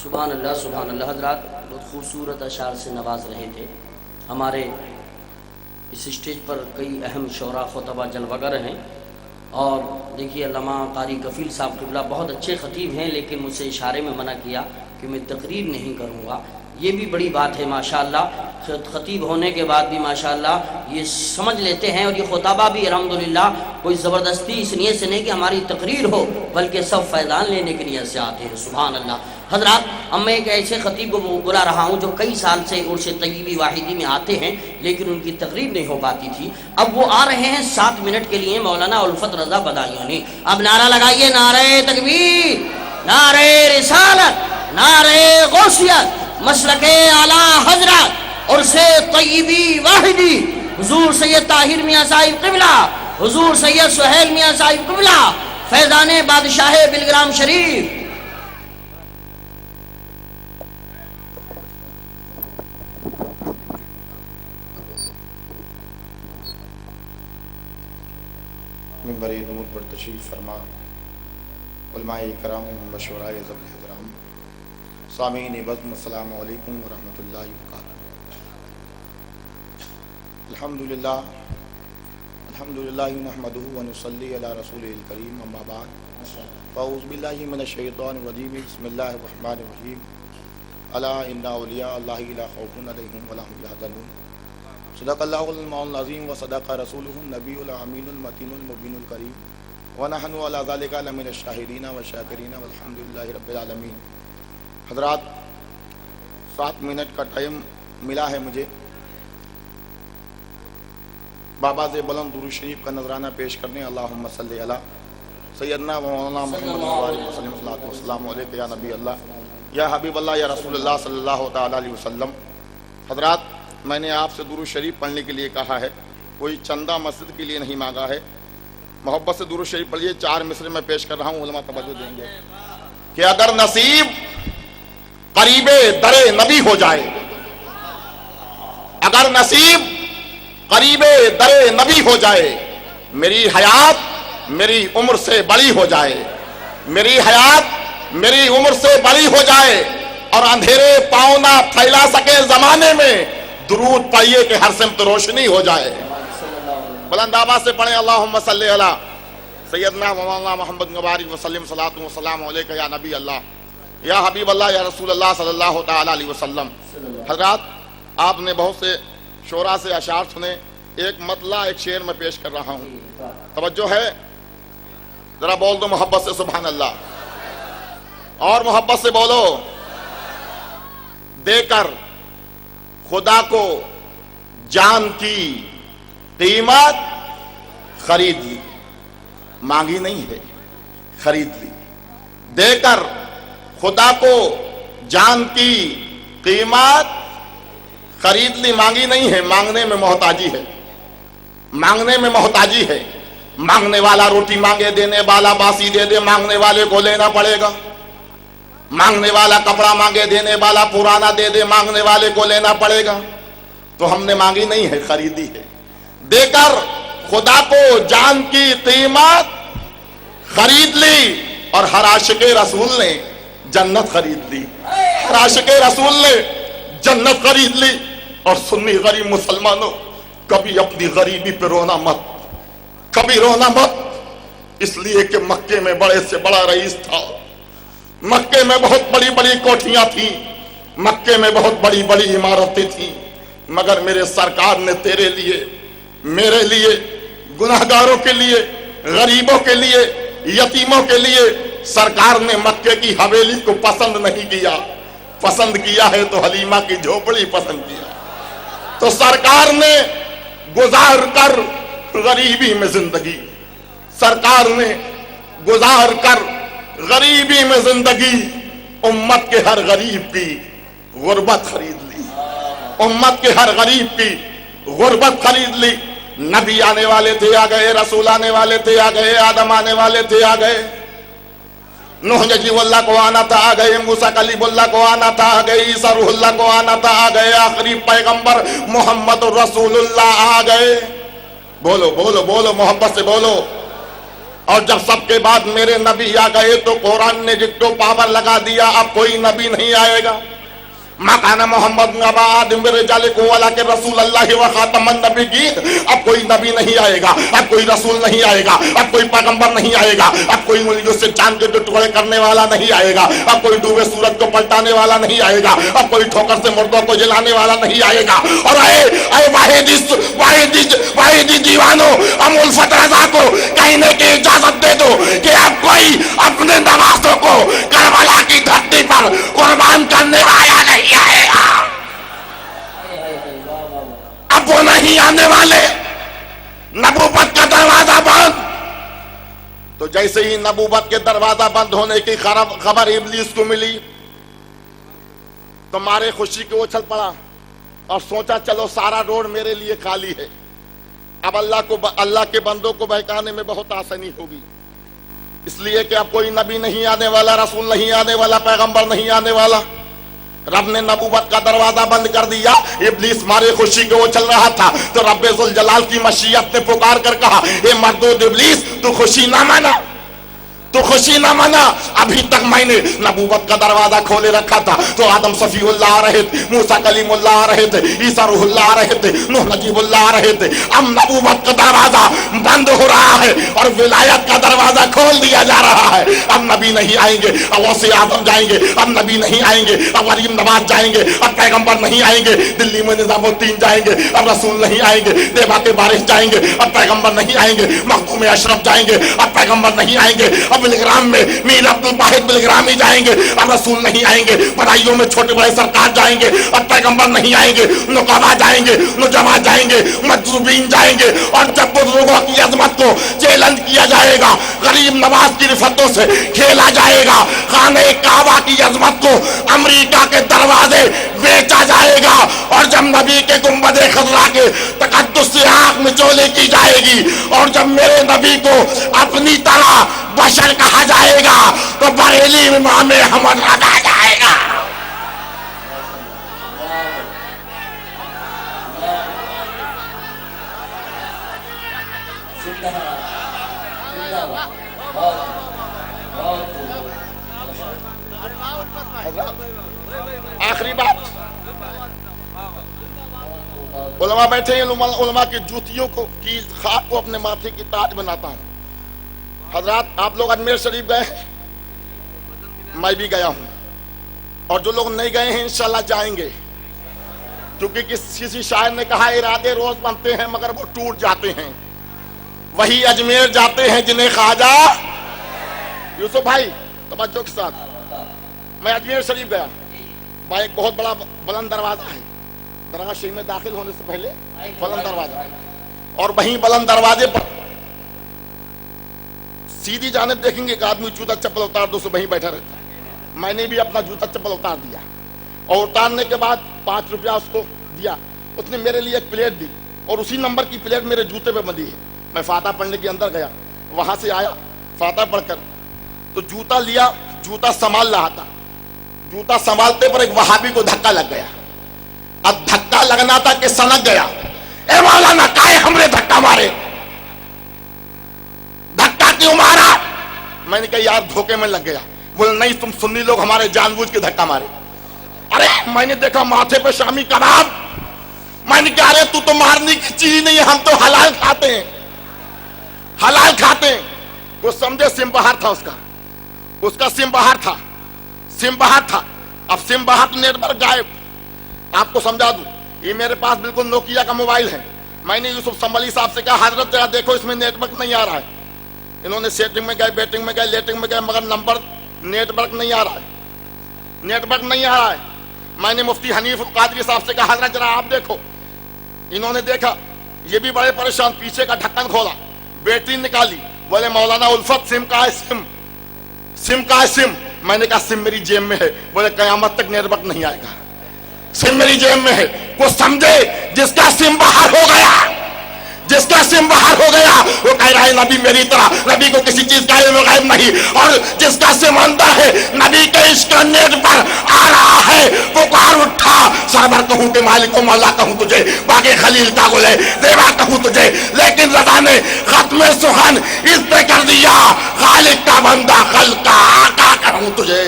سبحان اللہ سبحان اللہ۔ حضرات بہت خوبصورت اشعار سے نواز رہے تھے۔ ہمارے اس اسٹیج پر کئی اہم شعراء خطبہ جلوگر ہیں، اور دیکھیے علامہ قاری کفیل صاحب قبلہ بہت اچھے خطیب ہیں، لیکن مجھ سے اشارے میں منع کیا کہ میں تقریر نہیں کروں گا۔ یہ بھی بڑی بات ہے ماشاءاللہ، خطیب ہونے کے بعد بھی ماشاءاللہ یہ سمجھ لیتے ہیں، اور یہ خطبہ بھی الحمدللہ کوئی زبردستی اس نیت سے نہیں کہ ہماری تقریر ہو، بلکہ سب فیضان لینے کی نیت سے آتے ہیں۔ سبحان اللہ۔ حضرات اب میں ایک ایسے خطیب کو بلا رہا ہوں جو کئی سال سے عرس طیبی واحدی میں آتے ہیں، لیکن ان کی تقریر نہیں ہو پاتی تھی۔ اب وہ آ رہے ہیں 7 منٹ کے لیے، مولانا الفت رضا بدایانی۔ اب نعرہ لگائیے، نعرہ تکبیر، نعرہ رسالت، نعرہ غوثیت، مسلک اعلیٰ حضرت عرس طیبی واحدی، حضور سید طاہر میاں صاحب قبلہ، حضور سید سہیل میاں صاحب قبلہ، فیضان بادشاہ بلگرام شریف۔ منبر نور پر تشریف فرما علماء کرام مشورہ ذوق احترام، سامعین بزم، السلام علیکم ورحمۃ اللہ وبرکاتہ۔ الحمدللہ نحمدہ ونصلی علی رسولہ الکریم، اما بعد فاعوذ باللہ من الشیطان الرجیم، بسم اللہ الرحمن الرحیم۔ الا ان اولیاء اللہ لا خوف علیہم ولا هم یحزنون، صدق اللہ العظیم وصدق رسولہ النبی الامین المتین المبین الکریم، ونحن علی ذلک لمن الشاہدین والشاکرین والحمد للہ رب العالمین۔ حضرات 7 منٹ کا ٹائم ملا ہے مجھے، بابا سے بلند درود شریف کا نذرانہ پیش کرنے۔ اللہم صلی علی سیدنا و مولانا محمد وسلم، صلاۃ والسلام علیک یا نبی اللہ یا حبیب اللہ یا رسول اللہ صلی اللہ تعالی علیہ وسلم۔ حضرات میں نے آپ سے درود شریف پڑھنے کے لیے کہا ہے، کوئی چندہ مسجد کے لیے نہیں مانگا ہے۔ محبت سے درود شریف پڑھیے۔ 4 مصرے میں پیش کر رہا ہوں، علماء توجہ دیں گے کہ اگر نصیب قریب در نبی ہو جائے، اگر نصیب قریب در نبی ہو جائے، میری حیات میری عمر سے بڑی ہو جائے، میری حیات میری عمر سے بڑی ہو جائے، اور اندھیرے پاؤں نہ پھیلا سکے زمانے میں، درود پڑھیے کہ ہر سمت روشنی ہو جائے۔ بلند آواز سے پڑھیں، اللہم صلی علی سیدنا مولانا محمد مبارک وسلم، صلاۃ والسلام علیک یا نبی اللہ یا حبیب اللہ یا رسول اللہ صلی اللہ تعالی علیہ وسلم۔ حضرات آپ نے بہت سے شعراء سے اشعار سنے، ایک مطلع ایک شعر میں پیش کر رہا ہوں، توجہ ہے، ذرا بول دو محبت سے سبحان اللہ، اور محبت سے بولو۔ دے کر خدا کو جان کی قیمت خرید لی، مانگی نہیں ہے خرید لی۔ دے کر خدا کو جان کی قیمت خرید لی، مانگی نہیں ہے، مانگنے میں محتاجی ہے، مانگنے میں محتاجی ہے۔ مانگنے والا روٹی مانگے، دینے والا باسی دے دے، مانگنے والے کو لینا پڑے گا۔ مانگنے والا کپڑا مانگے، دینے والا پرانا دے دے، مانگنے والے کو لینا پڑے گا۔ تو ہم نے مانگی نہیں ہے، خریدی ہے۔ دے کر خدا کو جان کی قیمت خرید لی، اور ہر عاشق رسول نے جنت خرید لی، ہر عاشق رسول نے جنت خرید لی۔ اور سنی غریب مسلمانوں، کبھی اپنی غریبی پہ رونا مت، کبھی رونا مت، اس لیے کہ مکے میں بڑے سے بڑا رئیس تھا، مکے میں بہت بڑی بڑی کوٹھیاں تھیں، مکے میں بہت بڑی بڑی عمارتیں تھیں، مگر میرے سرکار نے تیرے لیے، میرے لیے، گناہگاروں کے لیے، غریبوں کے لیے، یتیموں کے لیے، سرکار نے مکے کی حویلی کو پسند نہیں کیا، پسند کیا ہے تو حلیمہ کی جھوپڑی پسند کیا۔ تو سرکار نے گزار کر غریبی میں زندگی، سرکار نے گزار کر غریبی میں زندگی، امت کے ہر غریب کی غربت خرید لی، امت کے ہر غریب کی غربت خرید لی۔ نبی آنے والے تھے آ گئے، رسول آنے والے تھے آ گئے، آدم آنے والے تھے آ گئے، نوح نجیب اللہ کو آنا تھا آ گئے، موسیٰ کلیم اللہ کو آنا تھا آ گئے، عیسیٰ روح اللہ کو آنا تھا آ گئے، آخری پیغمبر محمد رسول اللہ آ گئے۔ بولو بولو بولو، محبت سے بولو۔ اور جب سب کے بعد میرے نبی آ گئے تو قرآن نے جتو پاور لگا دیا، اب کوئی نبی نہیں آئے گا۔ مکانا محمد نباد میرے جالے کو والا کے رسول اللہ و خاتم النبی کی، اب کوئی نبی نہیں آئے گا، اب کوئی رسول نہیں آئے گا، اب کوئی پیغمبر نہیں آئے گا، اب کوئی انگلیوں سے چاند کے ٹکڑے کرنے والا نہیں آئے گا، اب کوئی ڈوبے سورج کو پلٹانے والا نہیں آئے گا، اب کوئی ٹھوکر سے مردوں کو جلانے والا نہیں آئے گا۔ اور اے واحدی دیوانوں، ام الفت رضا کو کہنے کی اجازت دے دو کہ اب کوئی اپنے نوازوں کو کربلا کی دھرتی پر قربان کرنے والا نہیں آئے گا۔ اب وہ نہیں آنے والے، نبوت کا دروازہ بند۔ تو جیسے ہی نبوت کے دروازہ بند ہونے کی خبر ابلیس کو ملی تو مارے خوشی کے اچھل پڑا اور سوچا چلو سارا روڈ میرے لیے خالی ہے، اب اللہ کے بندوں کو بہکانے میں بہت آسانی ہوگی، اس لیے کہ اب کوئی نبی نہیں آنے والا، رسول نہیں آنے والا، پیغمبر نہیں آنے والا۔ رب نے نبوت کا دروازہ بند کر دیا۔ ابلیس مارے خوشی کے وہ چل رہا تھا تو رب ذوالجلال کی مشیت نے پکار کر کہا، اے مردود ابلیس، تو خوشی نہ منا، تو خوشی نہ منا، ابھی تک میں نے نبوت کا دروازہ کھولے رکھا تھا تو آدم صفی اللہ آ رہے تھے، موسیٰ کلیم اللہ آ رہے تھے، عیسیٰ روح اللہ آ رہے تھے، نوح نجیب اللہ آ رہے تھے۔ اب نبوت کا دروازہ بند ہو رہا ہے اور ولایت کا دروازہ کھول دیا جا رہا ہے۔ اب نبی نہیں آئیں گے، اب غوث اعظم جائیں گے، اب نبی نہیں آئیں گے، اب غریب نواز جائیں گے، اب پیغمبر نہیں آئیں گے، دلی میں نظام الدین جائیں گے، اب رسول نہیں آئیں گے، دیبا کے بارش جائیں گے، اب پیغمبر نہیں آئیں گے، مخدوم اشرف جائیں گے، اب پیغمبر نہیں آئیں گے، اب بلگرام میں میر عبد الواحد بلگرامی جائیں گے، اب رسول نہیں آئیں گے، بدائیوں میں چھوٹے بڑے سرکار جائیں گے، اب پیغمبر نہیں آئیں گے، نقبا جائیں گے، نجبا جائیں گے، مجذوبین جائیں گے، اور جب بزرگوں کی عظمت کو چیلنج کیا جائے گا، غریب نواز کی رفتوں سے کھیلا جائے گا، خانہ کعبہ کی عظمت کو امریکہ کے دروازے بیچا جائے گا، اور جب نبی کے گنبد خضرا کے تقدس سے آنکھ مچولی کی جائے گی، اور جب میرے نبی کو اپنی طرح بشر کہا جائے گا تو بریلی امام احمد لگا جائے گا۔ آخری بات، علماء بیٹھے ہیں، علماء کی جوتیوں کو کی خاک کو اپنے ماتھے کی تاج بناتا ہوں۔ حضرات، آپ لوگ اجمیر شریف گئے ہیں؟ میں بھی گیا ہوں، اور جو لوگ نہیں گئے ہیں انشاءاللہ جائیں گے، کیونکہ کسی شاعر نے کہا ارادے روز بنتے ہیں مگر وہ ٹوٹ جاتے ہیں، وہی اجمیر جاتے ہیں جنہیں خواجہ یوسف بھائی توجہ کے ساتھ۔ میں اجمیر شریف گیا، وہاں ایک بہت بڑا بلند دروازہ ہے، درگاہ شریف میں داخل ہونے سے پہلے بلند دروازہ ہے، اور وہیں بلند دروازے پر سیدھی جانب دیکھیں گے ایک آدمی جوتا چپل اتار دو سے وہیں بیٹھا رہتا ہے۔ میں نے بھی اپنا جوتا چپل اتار دیا، اور اتارنے کے بعد 5 روپیہ اس کو دیا، اس نے میرے لیے ایک پلیٹ دی، اور اسی نمبر کی پلیٹ میرے جوتے پہ بندھی ہے۔ میں فاتحہ پڑھنے کے اندر گیا، وہاں سے آیا فاتحہ پڑھ کر تو جوتا لیا، جوتا سنبھال رہا تھا، جوتا سنبھالتے پر ایک وہابی کو دھکا لگ گیا۔ اب دھکا لگنا تھا کہ سنک گیا، اے مولانا کائے ہمارے دھکا مارے، دھکا کیوں مارا؟ میں نے کہا یار دھوکے میں لگ گیا۔ بولے نہیں، تم سنی لوگ ہمارے جان بوجھ کے دھکا مارے۔ ارے میں نے دیکھا ماتھے پہ شامی کباب، میں نے کہا ارے تو مارنے کی چیز نہیں ہے، ہم تو حلال کھاتے ہیں، حلال کھاتے ہیں۔ وہ سمجھے سم باہر تھا، اس کا سم باہر تھا، سم باہر تھا۔ اب سم باہر تو نیٹ ورک غائب۔ آپ کو سمجھا دوں، یہ میرے پاس بالکل نوکیا کا موبائل ہے۔ میں نے یوسف سنبھلی صاحب سے کہا حضرت ذرا دیکھو اس میں نیٹ ورک نہیں آ رہا ہے۔ انہوں نے سیٹنگ میں گئے، بیٹنگ میں گئے، لیٹنگ میں گئے، مگر نمبر نیٹ ورک نہیں آ رہا ہے، نیٹ ورک نہیں آ رہا ہے۔ میں نے مفتی حنیف القادری صاحب سے کہا حضرت ذرا آپ دیکھو۔ انہوں نے دیکھا، یہ بھی بڑے پریشان، پیچھے کا ڈھکن کھولا، بیٹری نکالی، بولے مولانا الفت سم کا ہے، سم کا ہے سم۔ میں نے کہا سم میری جیب میں ہے۔ بولے قیامت تک نیٹ ورک نہیں آئے گا، سم میری جیب میں ہے۔ وہ سمجھے جس کا سم باہر ہو گیا، جس کا سم باہر ہو گیا وہ کہہ رہا ہے نبی میری طرح، نبی کو کسی چیز کا علم غیب نہیں، اور جس کا سم اندر ہے نبی کے عشق کا نیٹ پر آ رہا ہے۔ ہے پکار اٹھا، سرور کہوں کہ مالک و مولا کہوں تجھے، باقی خلیل کا گل ہے دیوا کہوں تجھے، لیکن رضا نے ختم سخن اس پہ کر دیا، خالق کا بندہ خلق کا آقا کہوں تجھے۔